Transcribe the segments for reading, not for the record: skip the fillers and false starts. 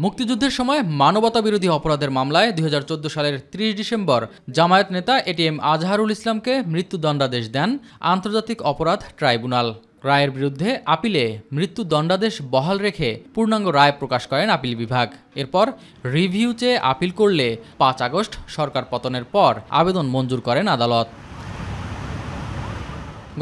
মুক্তিযুদ্ধের সময় মানবতা বিরোধী অপরাধের মামলায় ২০১৪ সালের ৩০ ডিসেম্বর জামায়াত নেতা এটিএম আজহারুল ইসলামকে মৃত্যুদণ্ডাদেশ দেন আন্তর্জাতিক অপরাধ ট্রাইব্যুনাল। রায়ের বিরুদ্ধে আপিলে মৃত্যুদণ্ডাদেশ বহাল রেখে পূর্ণাঙ্গ রায় প্রকাশ করেন আপিল বিভাগ। এরপর রিভিউ চেয়ে আপিল করলে ৫ আগস্ট সরকার পতনের পর আবেদন মঞ্জুর করেন আদালত।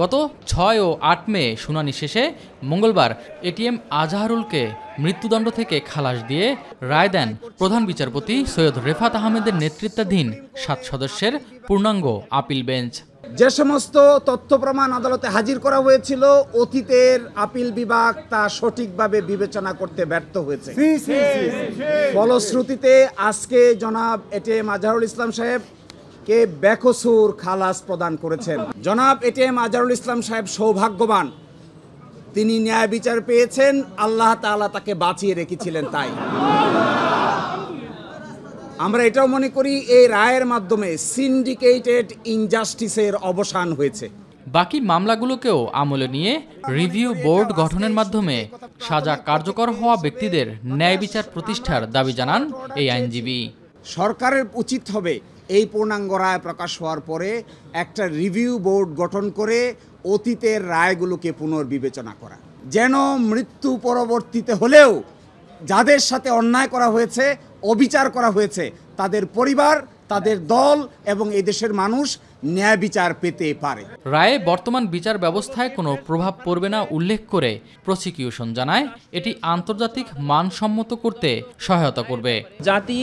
গত ৬ ও ৮ মে শুনানি শেষে মঙ্গলবার এটিএম আজহারুলকে মৃত্যুদণ্ড থেকে খালাস দিয়ে রায় দেন প্রধান বিচারপতি সৈয়দ রেফাত আহমেদের নেতৃত্বাধীন ৭ সদস্যের পূর্ণাঙ্গ আপিল বেঞ্চ। যে সমস্ত তথ্য প্রমাণ আদালতে হাজির করা হয়েছিল, অতীতের আপিল বিভাগ তা সঠিকভাবে বিবেচনা করতে ব্যর্থ হয়েছে। ফলশ্রুতিতে আজকে জনাব এটিএম আজহারুল ইসলাম সাহেব কে বেকসুর খালাস প্রদান করেছেন। জনাব এটিএম আজহারুল ইসলাম সাহেব সৌভাগ্যবান, তিনি ন্যায় বিচার পেয়েছেন, আল্লাহ তাআলা তাকে বাঁচিয়ে রেখেছিলেন। তাই আমরা এটাও মনে করি এই রায়ের মাধ্যমে সিন্ডিকেটেড ইনজাস্টিসের অবসান হয়েছে। বাকি মামলাগুলোকেও আমলে নিয়ে রিভিউ বোর্ড গঠনের মাধ্যমে সাজা কার্যকর হওয়া ব্যক্তিদের ন্যায় বিচার প্রতিষ্ঠার দাবি জানান এই আইনজীবী। সরকারের উচিত হবে এই পূর্ণাঙ্গ রায় প্রকাশ হওয়ার পরে একটা রিভিউ বোর্ড গঠন করে অতীতের রায়গুলোকে পুনর্বিবেচনা করা, যেন মৃত্যু পরবর্তীতে হলেও যাদের সাথে অন্যায় করা হয়েছে, অবিচার করা হয়েছে, তাদের পরিবার, তাদের দল এবং এই দেশের মানুষ ন্যায় বিচার পেতে পারে। রায়ে বর্তমান বিচার ব্যবস্থায় কোনো প্রভাব পড়বে না উল্লেখ করে প্রসিকিউশন জানায় এটি আন্তর্জাতিক মানসম্মত করতে সহায়তা করবে। জাতি,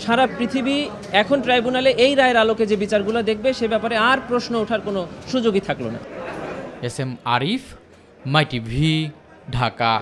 সারা পৃথিবী এখন ট্রাইব্যুনালে এই রায়ের আলোকে যে বিচারগুলো দেখবে সে ব্যাপারে আর প্রশ্ন ওঠার কোনো সুযোগই থাকলো না। এস এম আরিফ, মাই টিভি, ঢাকা।